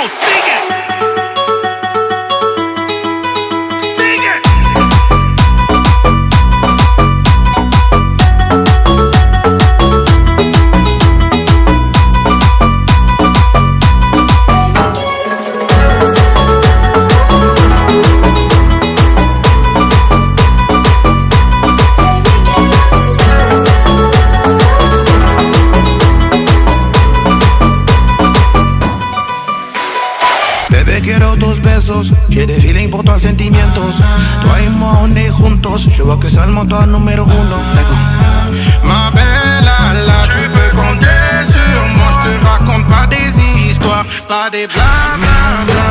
sigue. Sigue. Bebé, quiero tus besos, j'ai des feelings pour toi, sentimientos. Toi et moi, on est juntos, je vois que c'est le moteur numéro uno. D'accord. Ma belle, là, tu peux compter sur moi. Je te raconte pas des histoires, pas des blablabla.